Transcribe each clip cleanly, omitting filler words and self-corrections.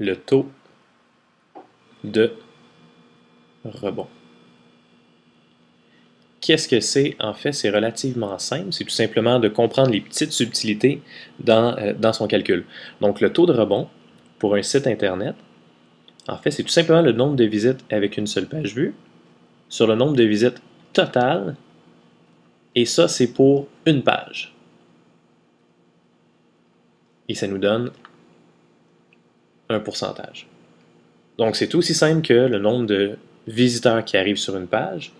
le taux de rebond. Qu'est-ce que c'est? En fait, c'est relativement simple. C'est tout simplement de comprendre les petites subtilités dans son calcul. Donc, le taux de rebond pour un site Internet, en fait, c'est tout simplement le nombre de visites avec une seule page vue sur le nombre de visites totales. Et ça, c'est pour une page. Et ça nous donne un pourcentage. Donc, c'est aussi simple que le nombre de visiteurs qui arrivent sur une page,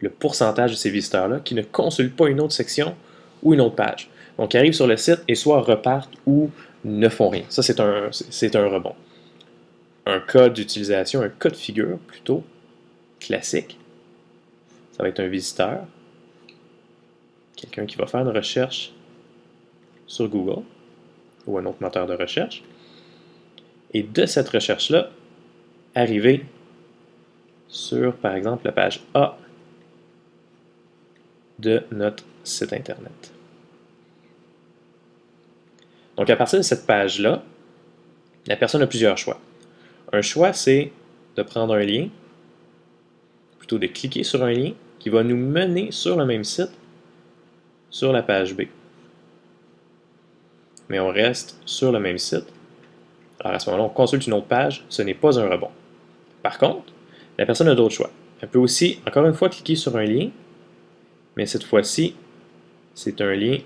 le pourcentage de ces visiteurs-là qui ne consultent pas une autre section ou une autre page. Donc, ils arrivent sur le site et soit repartent ou ne font rien. Ça, c'est un rebond. Un cas d'utilisation, un cas de figure plutôt classique, ça va être un visiteur, quelqu'un qui va faire une recherche sur Google ou un autre moteur de recherche, et de cette recherche-là, arriver sur, par exemple, la page A de notre site Internet. Donc, à partir de cette page-là, la personne a plusieurs choix. Un choix, c'est de prendre un lien, plutôt de cliquer sur un lien qui va nous mener sur le même site, sur la page B. Mais on reste sur le même site. Alors à ce moment-là, on consulte une autre page, ce n'est pas un rebond. Par contre, la personne a d'autres choix. Elle peut aussi, encore une fois, cliquer sur un lien, mais cette fois-ci, c'est un lien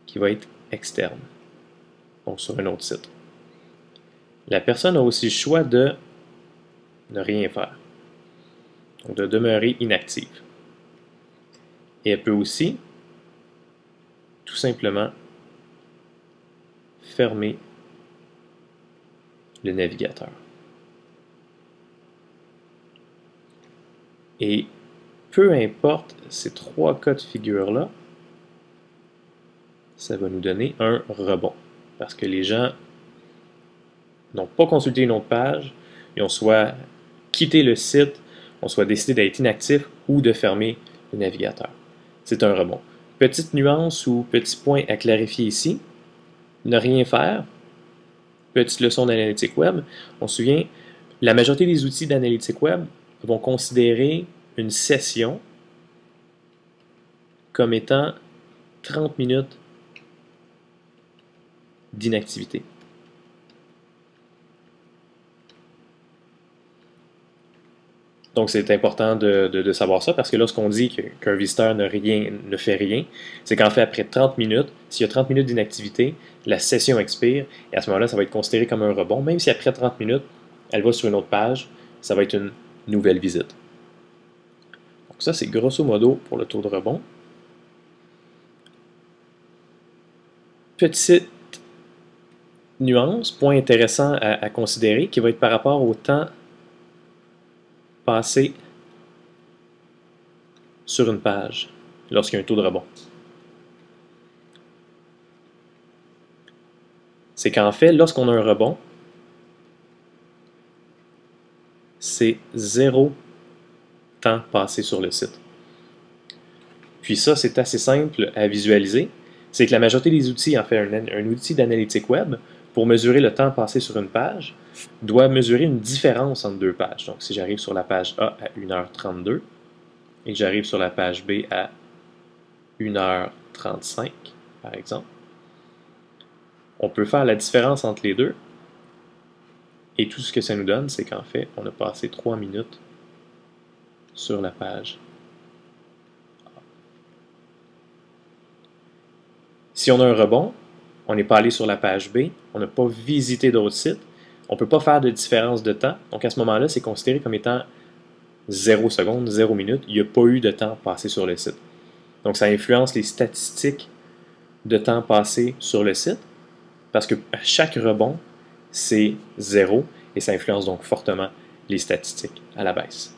qui va être externe, donc sur un autre site. La personne a aussi le choix de ne rien faire, donc de demeurer inactive. Et elle peut aussi, tout simplement, fermer le navigateur. Et peu importe ces trois cas de figure-là, ça va nous donner un rebond. Parce que les gens n'ont pas consulté une autre page, ils ont soit quitté le site, ont soit décidé d'être inactifs ou de fermer le navigateur. C'est un rebond. Petite nuance ou petit point à clarifier ici, ne rien faire, petite leçon d'analytique web, on se souvient, la majorité des outils d'analytique web vont considérer une session comme étant 30 minutes d'inactivité. Donc, c'est important de savoir ça parce que lorsqu'on dit qu'un visiteur ne fait rien, c'est qu'en fait, après 30 minutes, s'il y a 30 minutes d'inactivité, la session expire et à ce moment-là, ça va être considéré comme un rebond. Même si après 30 minutes, elle va sur une autre page, ça va être une nouvelle visite. Donc, ça, c'est grosso modo pour le taux de rebond. Petite nuance, point intéressant à considérer, qui va être par rapport au temps passé sur une page lorsqu'il y a un taux de rebond. C'est qu'en fait, lorsqu'on a un rebond, c'est 0 temps passé sur le site. Puis ça, c'est assez simple à visualiser. C'est que la majorité des outils, en fait, un outil d'analytique web, pour mesurer le temps passé sur une page, doit mesurer une différence entre deux pages. Donc, si j'arrive sur la page A à 1h32 et que j'arrive sur la page B à 1h35, par exemple, on peut faire la différence entre les deux. Et tout ce que ça nous donne, c'est qu'en fait, on a passé 3 minutes sur la page A. Si on a un rebond, on n'est pas allé sur la page B, on n'a pas visité d'autres sites, on ne peut pas faire de différence de temps. Donc à ce moment-là, c'est considéré comme étant 0 secondes, 0 minutes. Il n'y a pas eu de temps passé sur le site. Donc ça influence les statistiques de temps passé sur le site parce que à chaque rebond, c'est 0 et ça influence donc fortement les statistiques à la baisse.